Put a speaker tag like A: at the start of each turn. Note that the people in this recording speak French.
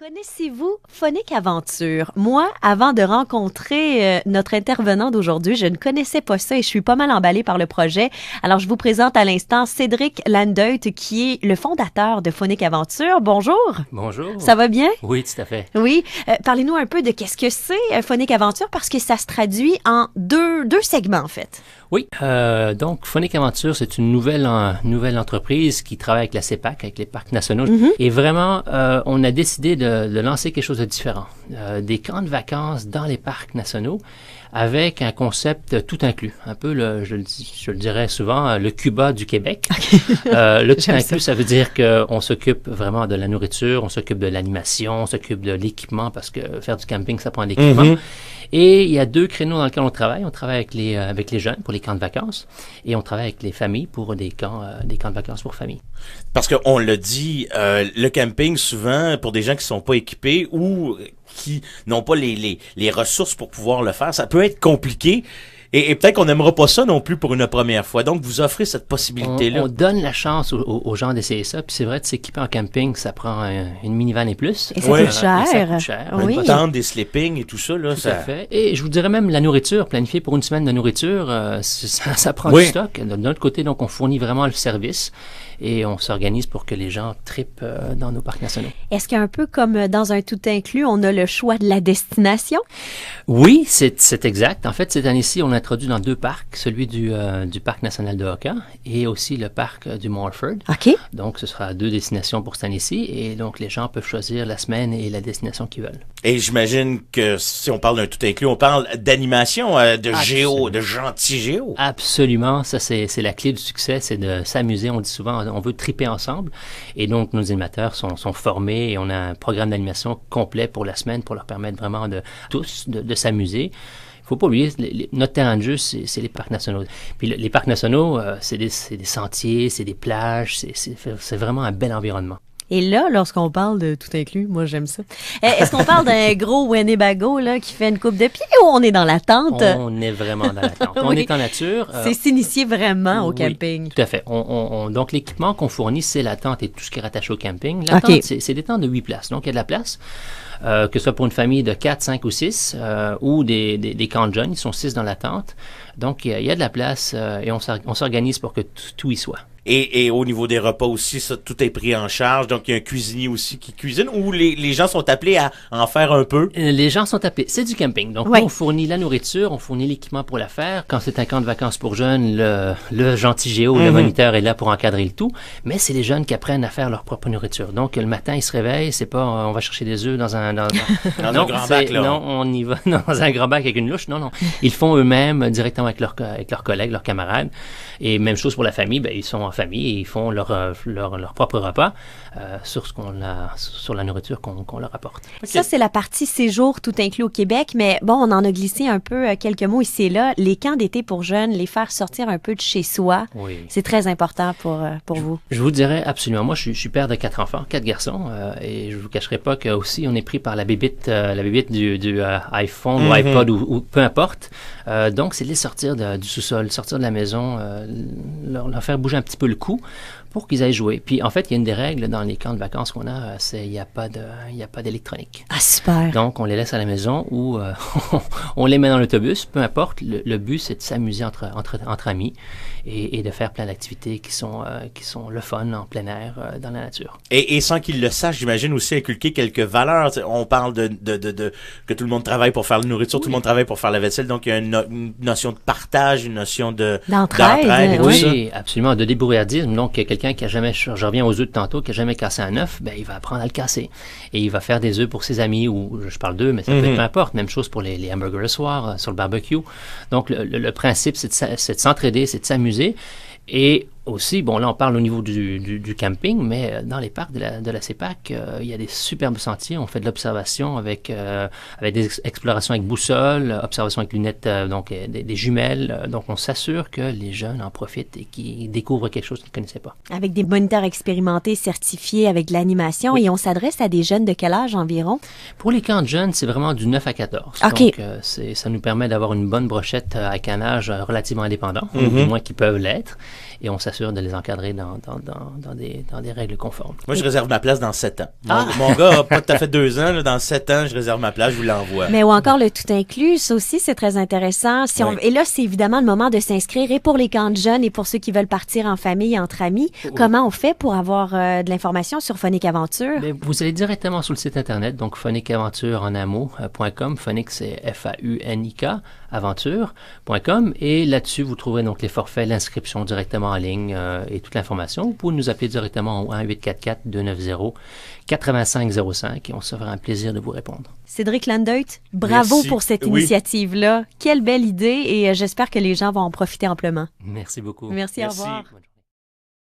A: Connaissez-vous Phonique Aventure? Moi, avant de rencontrer notre intervenant d'aujourd'hui, je ne connaissais pas ça et je suis pas mal emballée par le projet. Alors, je vous présente à l'instant Cédric Landeut, qui est le fondateur de Phonique Aventure. Bonjour.
B: Bonjour.
A: Ça va bien?
B: Oui, tout à fait.
A: Oui. Parlez-nous un peu de qu'est-ce que c'est Phonique Aventure, parce que ça se traduit en deux segments, en fait.
B: Oui, donc Phonique Aventure, c'est une nouvelle entreprise qui travaille avec la CEPAC, avec les parcs nationaux. Et vraiment, on a décidé de lancer quelque chose de différent. Des camps de vacances dans les parcs nationaux avec un concept tout inclus. Un peu, je le dirais souvent, le Cuba du Québec. Le tout inclus, ça veut dire qu'on s'occupe vraiment de la nourriture, on s'occupe de l'animation, on s'occupe de l'équipement, parce que faire du camping, ça prend de l'équipement. Et il y a deux créneaux dans lesquels on travaille. On travaille avec les jeunes pour les camps de vacances et on travaille avec les familles pour des camps de vacances pour familles.
C: Parce qu'on l'a dit, le camping, souvent, pour des gens qui sont pas équipés ou qui n'ont pas les ressources pour pouvoir le faire, ça peut être compliqué. Et peut-être qu'on n'aimera pas ça non plus pour une première fois. Donc, vous offrez cette possibilité-là.
B: On donne la chance aux gens d'essayer ça. Puis c'est vrai, de s'équiper en camping, ça prend une minivan et plus.
A: Et ça coûte cher.
B: Ça coûte cher.
A: Oui.
C: Une tente, des sleeping et tout ça. Là,
B: tout à fait. Et je vous dirais même la nourriture, planifier pour une semaine de nourriture, ça prend du stock. De notre côté, donc, on fournit vraiment le service et on s'organise pour que les gens trippent dans nos parcs nationaux.
A: Est-ce qu'un peu comme dans un tout inclus, on a le choix de la destination?
B: Oui, c'est exact. En fait, cette année-ci, on a introduit dans deux parcs, celui du Parc national de Oka et aussi le parc du Morford.
A: OK.
B: Donc, ce sera deux destinations pour cette année-ci et donc les gens peuvent choisir la semaine et la destination qu'ils veulent.
C: Et j'imagine que si on parle d'un tout inclus, on parle d'animation, de géo, de gentil géo.
B: Absolument. Ça, c'est la clé du succès, c'est de s'amuser. On dit souvent, on veut tripper ensemble. Et donc, nos animateurs sont formés et on a un programme d'animation complet pour la semaine pour leur permettre vraiment de s'amuser. Il faut pas oublier, notre terrain de jeu, c'est les parcs nationaux. Puis les parcs nationaux, c'est des sentiers, c'est des plages, c'est vraiment un bel environnement.
A: Et là, lorsqu'on parle de tout inclus, moi j'aime ça. Est-ce qu'on parle d'un gros Winnebago là qui fait une coupe de pied ou on est dans la tente?
B: On est vraiment dans la tente. On est en nature.
A: C'est s'initier vraiment au camping.
B: Tout à fait. Donc l'équipement qu'on fournit, c'est la tente et tout ce qui est rattaché au camping. La tente, c'est des tentes de 8 places. Donc il y a de la place. Que ce soit pour une famille de 4, 5 ou 6, ou des camps de jeunes, ils sont 6 dans la tente. Donc, il y a de la place et on s'organise pour que tout y soit.
C: Et au niveau des repas aussi, ça, tout est pris en charge. Donc, il y a un cuisinier aussi qui cuisine ou les gens sont appelés à en faire un peu?
B: Les gens sont appelés. C'est du camping. Donc, nous, on fournit la nourriture, on fournit l'équipement pour la faire. Quand c'est un camp de vacances pour jeunes, le gentil géo, le moniteur est là pour encadrer le tout. Mais c'est les jeunes qui apprennent à faire leur propre nourriture. Donc, le matin, ils se réveillent. C'est pas, on va chercher des œufs dans un
C: grand bac, là.
B: Non, on y va dans un grand bac avec une louche. Non. Ils font eux-mêmes directement avec leurs collègues, leurs camarades. Et même chose pour la famille. Ben, ils sont en famille et ils font leur propre repas sur la nourriture qu'on leur apporte.
A: Okay. Ça, c'est la partie séjour tout inclus au Québec. Mais bon, on en a glissé un peu quelques mots ici et là. Les camps d'été pour jeunes, les faire sortir un peu de chez soi, c'est très important pour vous.
B: Je vous dirais absolument. Moi, je suis père de 4 enfants, 4 garçons. Et je vous cacherai pas que aussi on est pris par la bébite du iPhone ou iPod ou peu importe. Donc, c'est de les sortir du sous-sol, sortir de la maison, leur faire bouger un petit peu le cou pour qu'ils aillent jouer. Puis, en fait, il y a une des règles dans les camps de vacances qu'on a, c'est il n'y a pas d'électronique.
A: Ah, super!
B: Donc, on les laisse à la maison ou on les met dans l'autobus, peu importe. Le but, c'est de s'amuser entre amis et de faire plein d'activités qui sont le fun en plein air dans la nature.
C: Et sans qu'ils le sachent, j'imagine aussi inculquer quelques valeurs. On parle de que tout le monde travaille pour faire la nourriture, tout le monde travaille pour faire la vaisselle. Donc, il y a une notion de partage, une notion d'entraide et tout ça.
B: Oui, absolument, de débrouillardisme. Donc, quelqu'un qui a jamais, je reviens aux œufs de tantôt, qui a jamais cassé un œuf, ben, il va apprendre à le casser. Et il va faire des œufs pour ses amis, ou je parle d'eux, mais ça peut être peu importe. Même chose pour les hamburgers le soir, sur le barbecue. Donc, le principe, c'est de s'entraider, c'est de s'amuser. Et aussi, bon, là, on parle au niveau du camping, mais dans les parcs de la CEPAC, il y a des superbes sentiers. On fait de l'observation avec des explorations avec boussole, observation avec lunettes, donc des jumelles. Donc, on s'assure que les jeunes en profitent et qu'ils découvrent quelque chose qu'ils ne connaissaient pas.
A: Avec des moniteurs expérimentés, certifiés, avec de l'animation. Et on s'adresse à des jeunes de quel âge environ?
B: Pour les camps de jeunes, c'est vraiment du 9 à 14.
A: Okay.
B: Donc, ça nous permet d'avoir une bonne brochette avec un âge relativement indépendant, ou du moins qui peuvent l'être. Et on s'assure s'assure de les encadrer dans des règles conformes.
C: Moi, je réserve ma place dans 7 ans. Mon gars a pas tout à fait 2 ans. Là, dans 7 ans, je réserve ma place, je vous l'envoie.
A: Mais ou encore le tout inclus, ça aussi, c'est très intéressant. Et là, c'est évidemment le moment de s'inscrire et pour les camps de jeunes et pour ceux qui veulent partir en famille, entre amis. Comment on fait pour avoir de l'information sur Phonique Aventure?
B: Bien, vous allez directement sur le site Internet, donc phoniqueaventure.com. Phonique, c'est F-A-U-N-I-K, aventure.com. Et là-dessus, vous trouverez donc les forfaits, l'inscription directement en ligne et toute l'information. Vous pouvez nous appeler directement au 1-844-290-8505 et on se fera un plaisir de vous répondre.
A: Cédric Landeut, bravo
C: Merci.
A: pour cette initiative-là. Quelle belle idée et j'espère que les gens vont en profiter amplement.
B: Merci beaucoup.
A: Merci. Au revoir.